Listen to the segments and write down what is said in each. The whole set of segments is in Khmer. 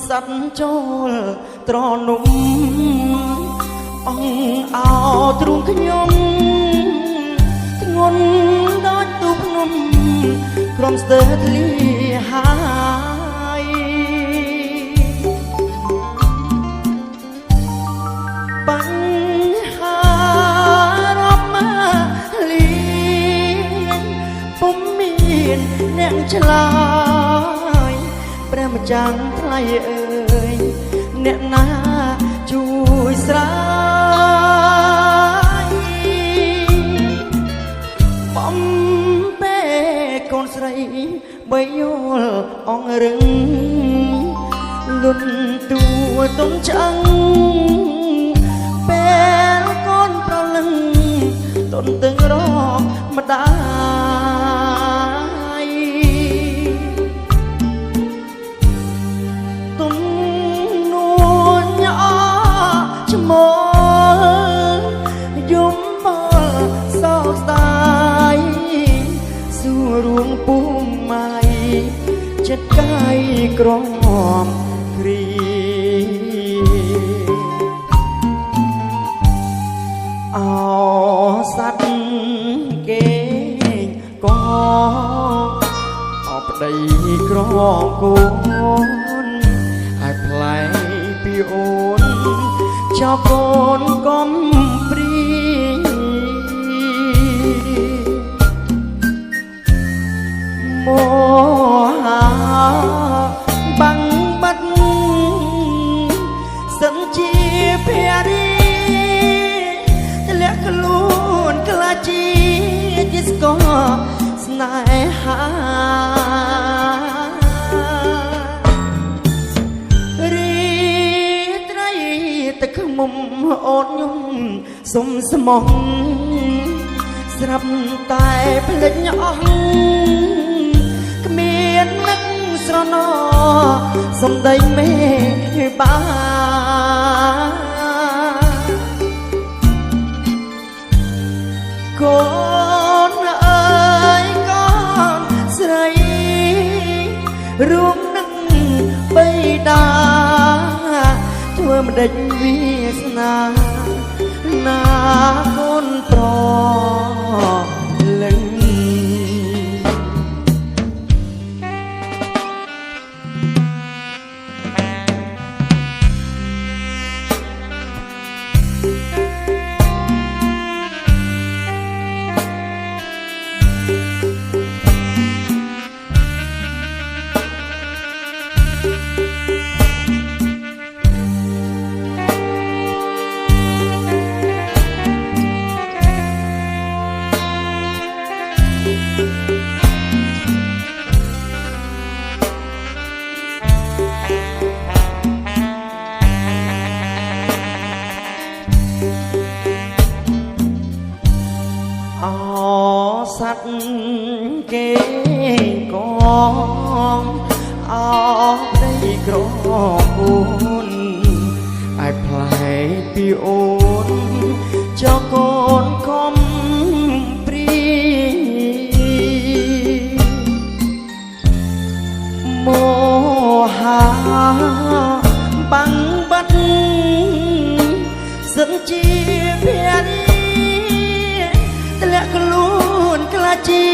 សັດចូលត្រនំអងអោទ្រូងខ្ញុំធ្ងន់ដូចទូភ្នំក្រុមស្ទើរធ្លាហើយបញ្ហារាប់មកលៀងពុំមានអ្នកឆ្លើយព្រះម្ចាស់ថ្លៃអើយអ្នកណាជួយស្រាយបំពេកូនស្រីបីយល់អងរឹងលុនទួទុនឆ្អឹងពេលកូនប្រលឹងទុនទឹងរកម្ដាយទុំនួនញអឈ្មោះយំបលសោកស្ដាយសួររួមពុំម៉ៃចិត្តកាយក្រំគ្រីអោសัตว์គេងកអប្តីក្រកូនហើយផ្លែពីអូនចោលកូនកំព្រីមហាបាំងបាត់សិនជាភរីធ្លាក់ខ្លួនក្លាជាស្គរស្នេហារីត្រីទឹកខ្មុំអូនញុំសុំស្មោះស្រាប់តែភ្លេចអស់គ្មាននឹកស្រណោសំដីមេបាកូនអើយកូនស្រីរួមនឹងបិតាធ្វើម្ដេចវាសនាណាកូនប្រលឹងសัตว์គេកងអោប្តីក្រគូនឲ្យផ្លែពីអូនចោលកូនកំព្រីមហាបាំងបាត់សិនជាភរីធ្លាក់ខ្លួនក្លាជា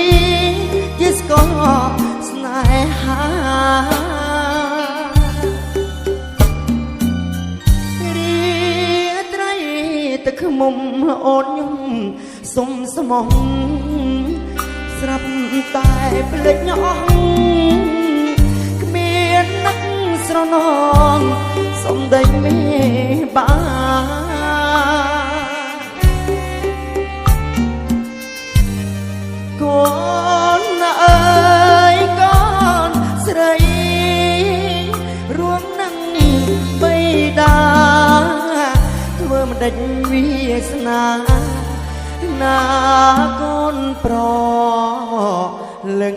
ស្គរស្នេហារីត្រីទឹកខ្មុំអូនញុំសុំស្មោះស្រាប់តែភ្លេចអស់គ្មាននឹកស្រណោសំដីមេបាកូនអើយកូនស្រីរួមនឹងបិតាធ្វើម្ដេចវាសនាណាកូនប្រលឹង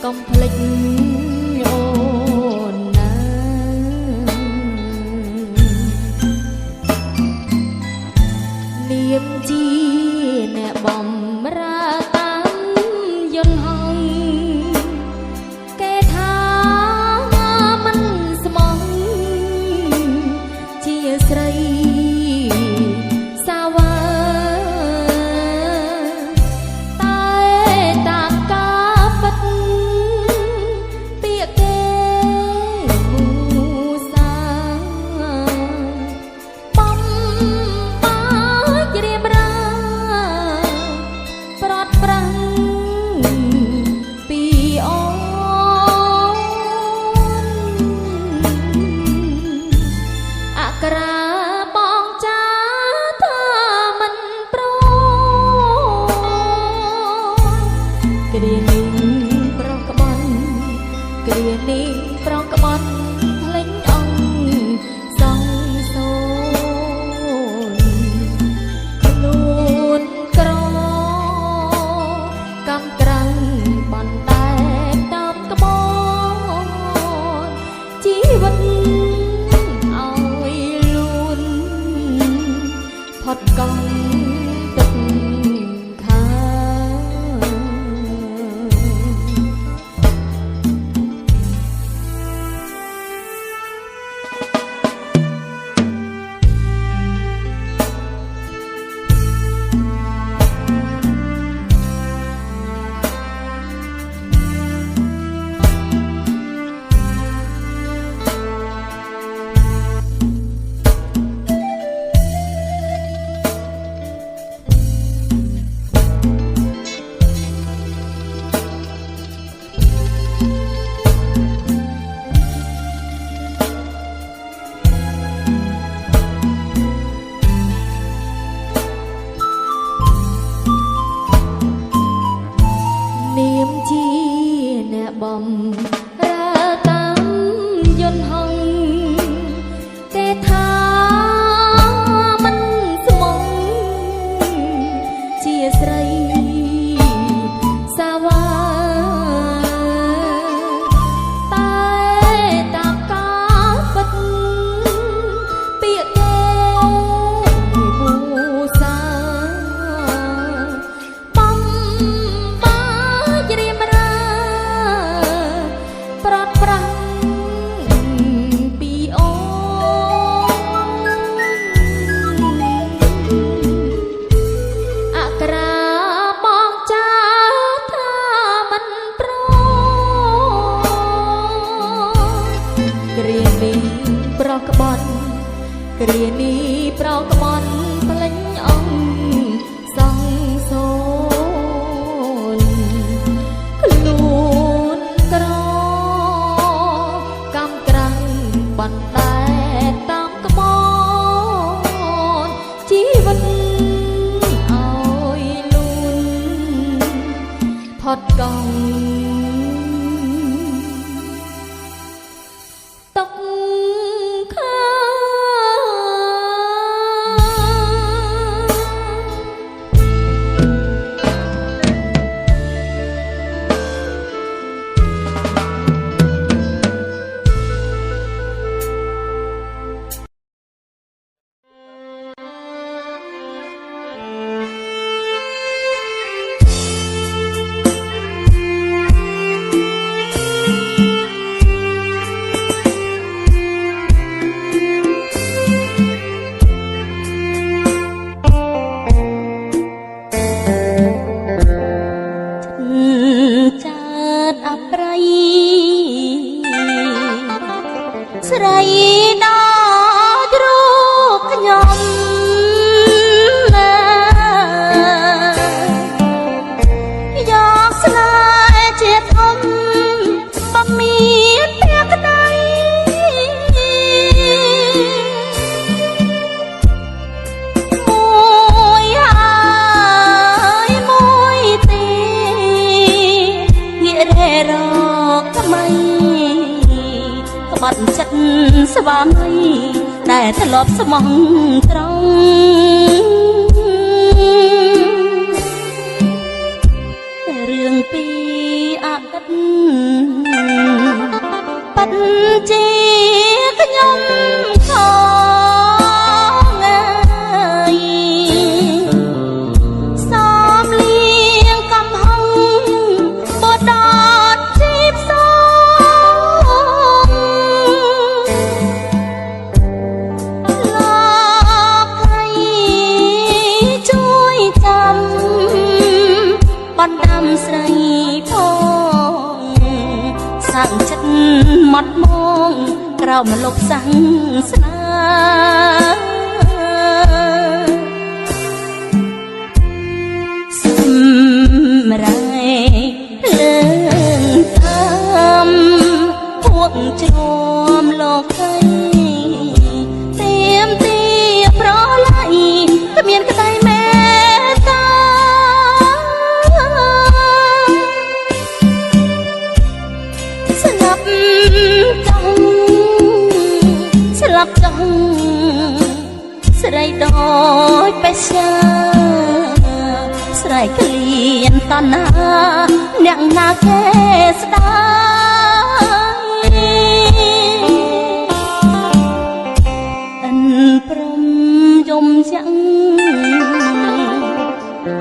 កុំភ្លេចអូនណានាមជាអ្នកបំរើតាមយន្តហងគេថាមិនស្មងជាស្រីសាវ៉ាតែតាមការពិតពាក្យគេមូសាបំបាច់រៀបរាប្រត់ប្រាំងពីអូនអក្រាបងចាថាមិនប្រគ្រានេះប្រកបន់គ្រានេះប្រកបន់ភ្លេចអង្គសងសូនខ្លួនក្រកំក្រាំងបានតែតាមក្បនជីវិតឲ្យលួនផុតកង់ទឹកខានាមជាអ្នកបំរើតាមយន្តហងគេថាមិនស្មងជាស្រីសាវ៉ាតែតាមការពិតពាក្យគេមូសាបំបាច់រៀបរាប្រត់ប្រាំងពីអូនអក្រាបងចាថាមិនប្រគ្រានេះប្រក្បន់គ្រានេះប្រក្បន់ភ្លេចអង្គសងសូនខ្លួនក្រកំក្រាំងបានតែតាមក្បនជីវិតឲ្យលួនផុតកង់ទុកខា បាត់ចិត្តស្វាមីដែលធ្លាប់ស្មោះត្រង់រឿងពីអតីត ปัจเจกยมของเอ่ยสามเลียงกำหังบดอดจีบสองหลอกให้ช่วยจำบอนดำใส่พองสั่งฉันหมดมองเรามาลบสังสนาสมไรเลื่อนตามพวกโจมโลกให้เตรียมเตียเพราะไหลก็เมียนกระต่ายแม่ตาสลับจังสลับจังสไรดอยไปชาสไรเกลียนตอนนาเนียงนาแค่สตาอันพรมยมยัง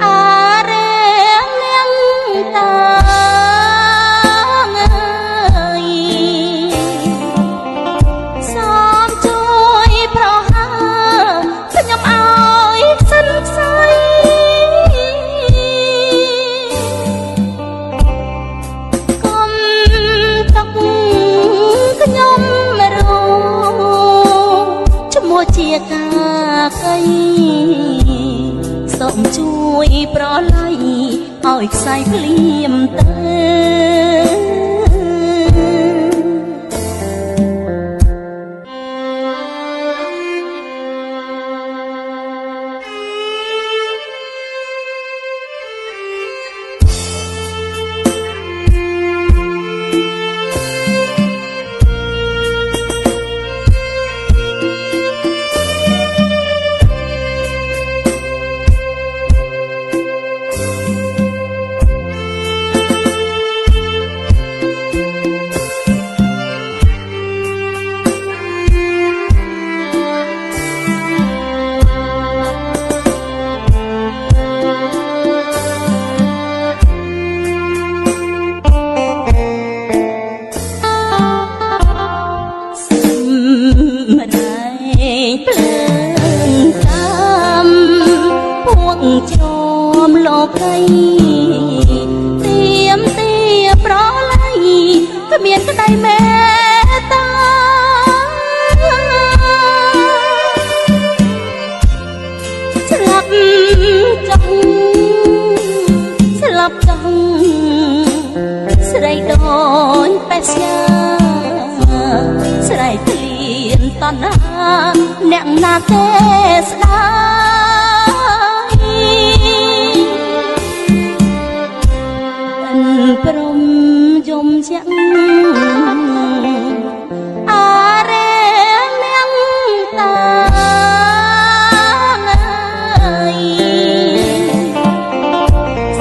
อาเรียงเลี้ยงตาสามช่วยเพราะหาสยบเอาสันใสกมตกขยมไม่รู้ชมัวเจียกาไกส่งช่วยเพราะไหลเอาอีกใส่เปลี่ยมเตมาได้เปลืองตามพวกโจมโลกให้เตรียมเตียเพราะไหลก็เมียนก็ได้แม่ตาสลับจังสลับจังสไรโดนแปะชาสไรเปลี่ยนตอนนาแนงนาแค่สดายอันพรมยมยังอาเรียงเลี้ยงตา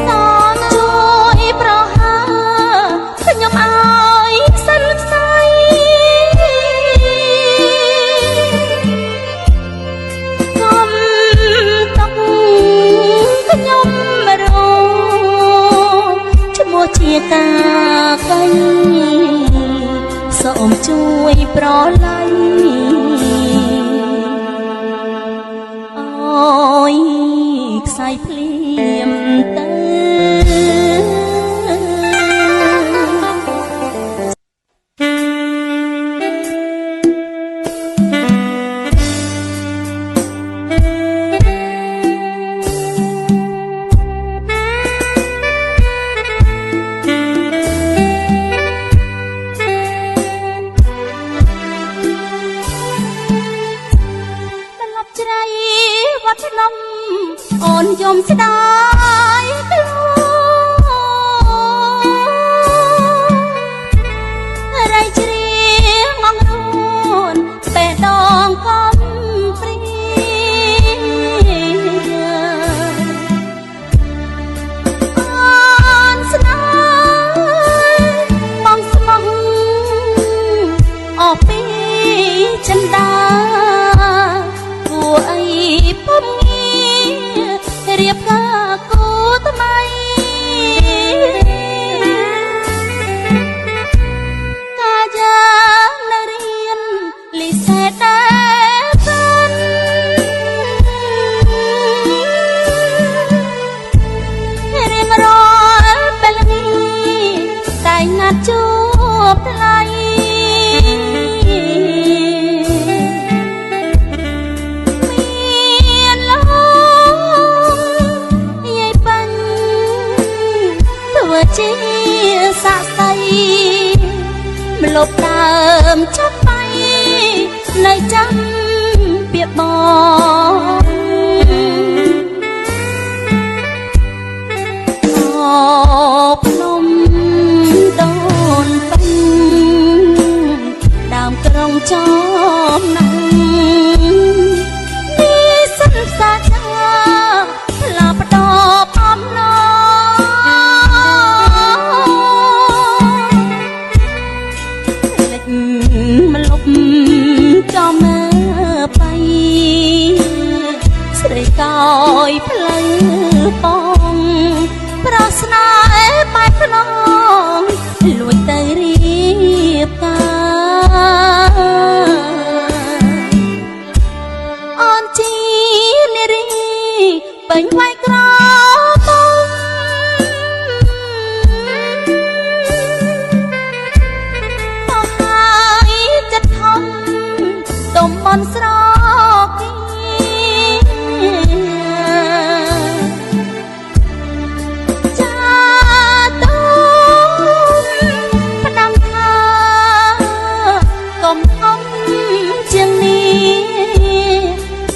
สอนช่วยเพราะหาขยมเอาสันใสกมตกขยมไม่รู้ชมัวเชียกาไกสมช่วยเพราะไหลอ้อยใส่เปลี่ยมเตบรรลับใจวัฒนมอ่อนยมเสยดาย ងណាត់ជួបថ្លៃមានលងយាយបាញ់ធ្វើជាសាក់សីមលប់ដើមចាប់ไปនៅចាំពាក្យបងភ្នំដូនពេញដើមក្រុងចំណាំនេះសិនសាចាផ្លាផ្ដោអំណលេចមលប់ចំមើបៃស្រីកោយផ្លូវបងប្រស្នេហ៍បែបខ្នងលួចទៅរៀបការអូនជីនារីពេញវាយក្របងមកហើយចិត្តធំទុំបនស្រគី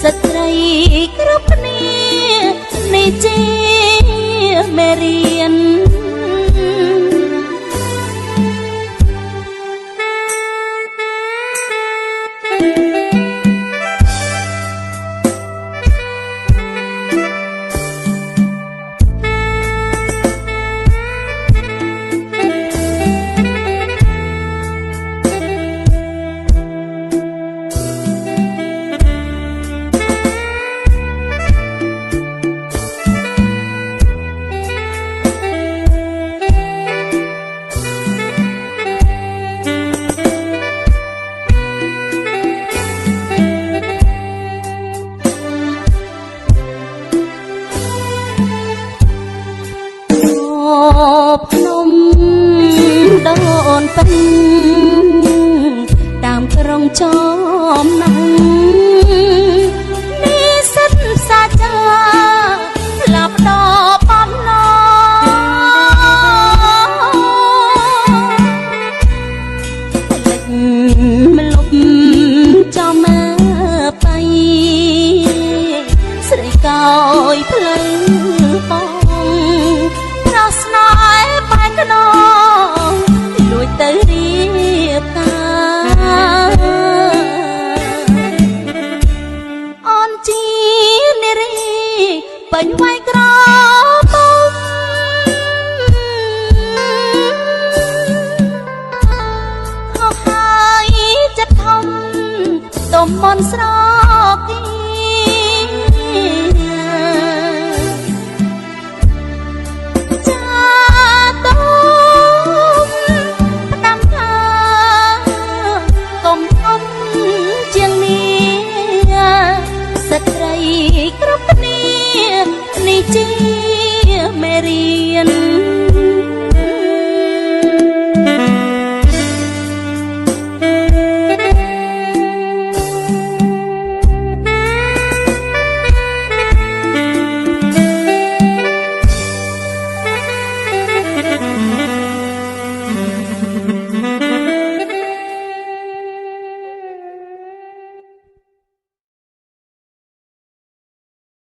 ស្ត្រីគ្រប់គ្នានេះជាមេរៀនភ្នំដូនពេញតាមក្រុងចំណាំនេះសិនសាចាផ្លាប់ដោបំណលេចមលប់ចំមើបៃស្រីកោយផ្លូវបងប្រស្នេហ៍បែកខ្នងលួចទៅរៀបការអូនជានារីពេញវាយក្របងខុសហើយចិត្តធំទុំមន់ស្រ